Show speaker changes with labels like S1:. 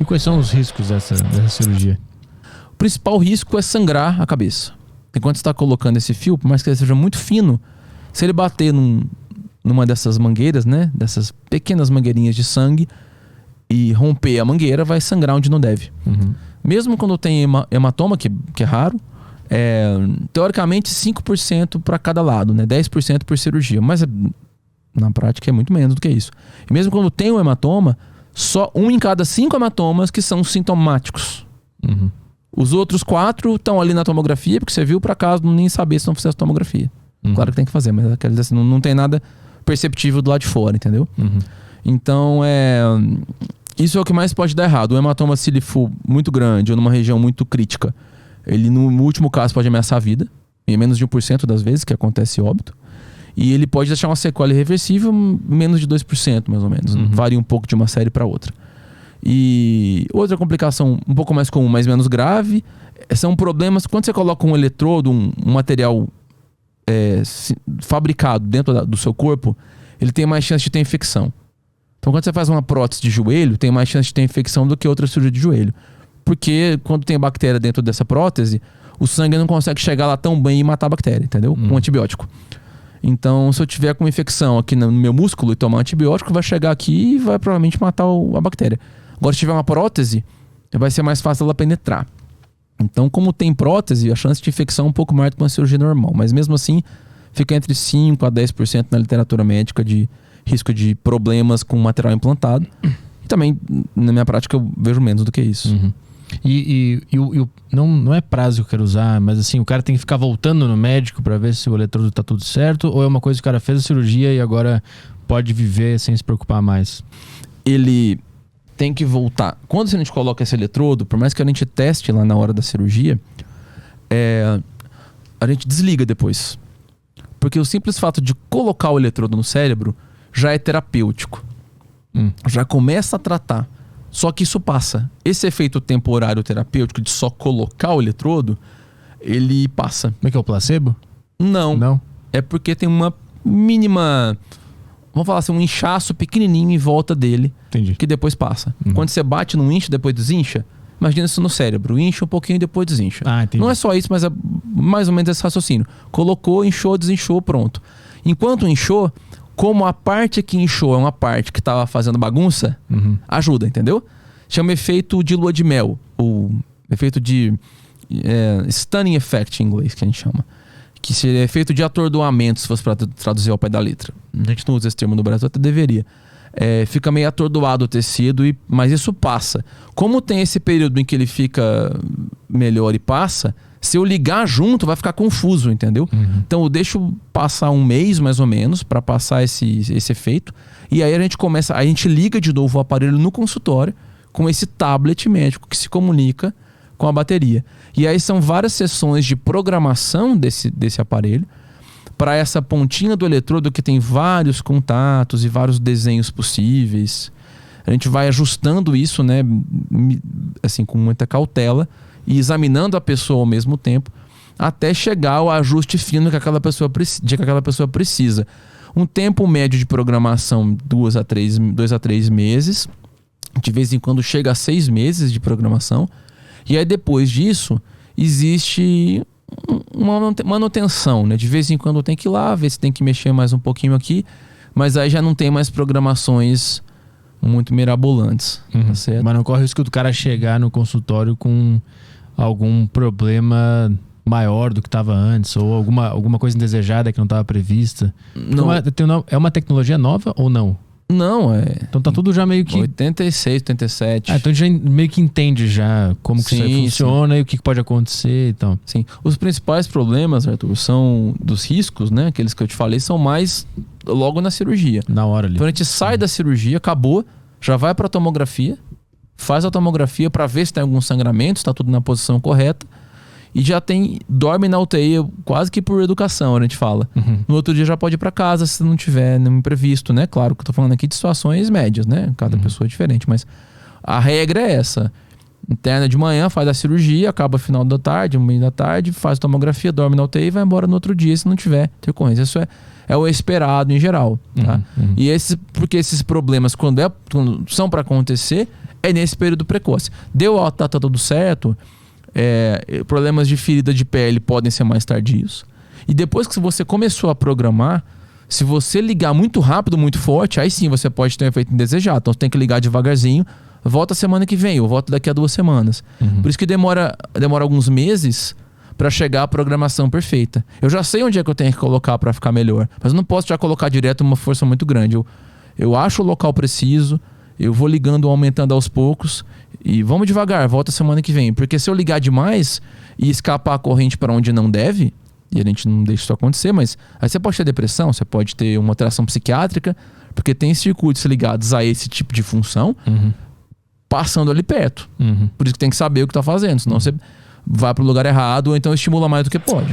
S1: E quais são os riscos dessa cirurgia?
S2: O principal risco é sangrar a cabeça. Enquanto você está colocando esse fio, por mais que ele seja muito fino, se ele bater numa dessas mangueiras, né? Dessas pequenas mangueirinhas de sangue e romper a mangueira, vai sangrar onde não deve. Mesmo quando tem hematoma, que é raro, teoricamente 5% para cada lado, né? 10% por cirurgia. Mas na prática é muito menos do que isso. E mesmo quando tem um hematoma, só 1 em cada 5 hematomas que são sintomáticos. Os outros 4 estão ali na tomografia, porque você viu por acaso nem saber se não fizesse tomografia. Claro que tem que fazer, mas quer dizer assim, não tem nada perceptível do lado de fora, entendeu? Então, isso é o que mais pode dar errado. O hematoma, se ele for muito grande ou numa região muito crítica, ele no último caso pode ameaçar a vida, em menos de 1% das vezes que acontece óbito. E ele pode deixar uma sequela irreversível, menos de 2%, mais ou menos. Varia um pouco de uma série para outra. E outra complicação um pouco mais comum, mas menos grave, são problemas quando você coloca um eletrodo, um material fabricado dentro do seu corpo, ele tem mais chance de ter infecção. Então quando você faz uma prótese de joelho, tem mais chance de ter infecção do que outra cirurgia de joelho. Porque quando tem bactéria dentro dessa prótese, o sangue não consegue chegar lá tão bem e matar a bactéria, entendeu? Com antibiótico. Então, se eu tiver com infecção aqui no meu músculo e tomar antibiótico, vai chegar aqui e vai provavelmente matar a bactéria. Agora, se tiver uma prótese, vai ser mais fácil ela penetrar. Então, como tem prótese, a chance de infecção é um pouco maior do que uma cirurgia normal. Mas mesmo assim, fica entre 5% a 10% na literatura médica de risco de problemas com material implantado. E também, na minha prática, eu vejo menos do que isso.
S1: Não é prazo que eu quero usar, mas assim, o cara tem que ficar voltando no médico pra ver se o eletrodo tá tudo certo, ou é uma coisa que o cara fez a cirurgia e agora pode viver sem se preocupar mais?
S2: Ele tem que voltar. Quando a gente coloca esse eletrodo, por mais que a gente teste lá na hora da cirurgia, a gente desliga depois. Porque o simples fato de colocar o eletrodo no cérebro já é terapêutico. Já começa a tratar. Só que isso passa. Esse efeito temporário terapêutico de só colocar o eletrodo, ele passa.
S1: Como é que é o placebo?
S2: Não. É porque tem uma mínima... Vamos falar assim, um inchaço pequenininho em volta dele.
S1: Entendi.
S2: Que depois passa. Quando você bate num incha, depois desincha, imagina isso no cérebro. Incha um pouquinho e depois desincha.
S1: Entendi.
S2: Não é só isso, mas é mais ou menos esse raciocínio. Colocou, inchou, desinchou, pronto. Enquanto inchou... Como a parte que inchou é uma parte que estava fazendo bagunça, ajuda, entendeu? Chama efeito de lua de mel. O efeito de stunning effect em inglês, que a gente chama. Que seria efeito de atordoamento, se fosse para traduzir ao pé da letra. A gente não usa esse termo no Brasil, até deveria. Fica meio atordoado o tecido, mas isso passa. Como tem esse período em que ele fica melhor e passa... Se eu ligar junto, vai ficar confuso, entendeu? Então eu deixo passar um mês, mais ou menos, para passar esse efeito. E aí a gente liga de novo o aparelho no consultório com esse tablet médico que se comunica com a bateria. E aí são várias sessões de programação desse aparelho para essa pontinha do eletrodo que tem vários contatos e vários desenhos possíveis. A gente vai ajustando isso, né, assim, com muita cautela, e examinando a pessoa ao mesmo tempo, até chegar ao ajuste fino que aquela pessoa precisa. Um tempo médio de programação, 2 a 3 meses. De vez em quando chega a 6 meses de programação. E aí depois disso, existe uma manutenção, né? De vez em quando tem que ir lá, ver se tem que mexer mais um pouquinho aqui. Mas aí já não tem mais programações muito mirabolantes. Tá certo?
S1: Mas não corre o risco do cara chegar no consultório com algum problema maior do que estava antes, ou alguma coisa indesejada que não estava prevista. Não. É uma tecnologia nova ou não?
S2: Não,
S1: Então tá tudo já meio que...
S2: 86, 87.
S1: Então a gente já meio que entende já como que isso aí funciona e o que pode acontecer e tal.
S2: Sim. Os principais problemas, Arthur, são dos riscos, né? Aqueles que eu te falei, são mais logo na cirurgia.
S1: Na hora ali.
S2: Então a gente sai da cirurgia, acabou, já vai pra tomografia, faz a tomografia para ver se tem algum sangramento, se tá tudo na posição correta. E já dorme na UTI quase que por educação, a gente fala. No outro dia já pode ir para casa se não tiver nenhum imprevisto, né? Claro que eu tô falando aqui de situações médias, né? Cada pessoa é diferente, mas a regra é essa. Interna de manhã, faz a cirurgia, acaba final da tarde, no meio da tarde, faz a tomografia, dorme na UTI e vai embora no outro dia se não tiver intercorrência. Isso é o esperado em geral, tá? E porque esses problemas, quando são para acontecer, é nesse período precoce. Deu alta, tá tudo certo, problemas de ferida de pele podem ser mais tardios. E depois que você começou a programar, se você ligar muito rápido, muito forte, aí sim você pode ter um efeito indesejado. Então você tem que ligar devagarzinho, volta semana que vem, ou volta daqui a 2 semanas. Por isso que demora alguns meses para chegar à programação perfeita. Eu já sei onde é que eu tenho que colocar para ficar melhor, mas eu não posso já colocar direto uma força muito grande. Eu acho o local preciso, eu vou ligando, aumentando aos poucos e vamos devagar, volta semana que vem. Porque se eu ligar demais e escapar a corrente para onde não deve, e a gente não deixa isso acontecer, mas aí você pode ter depressão, você pode ter uma alteração psiquiátrica, porque tem circuitos ligados a esse tipo de função passando ali perto. Por isso que tem que saber o que tá fazendo, senão você vai pro lugar errado ou então estimula mais do que pode.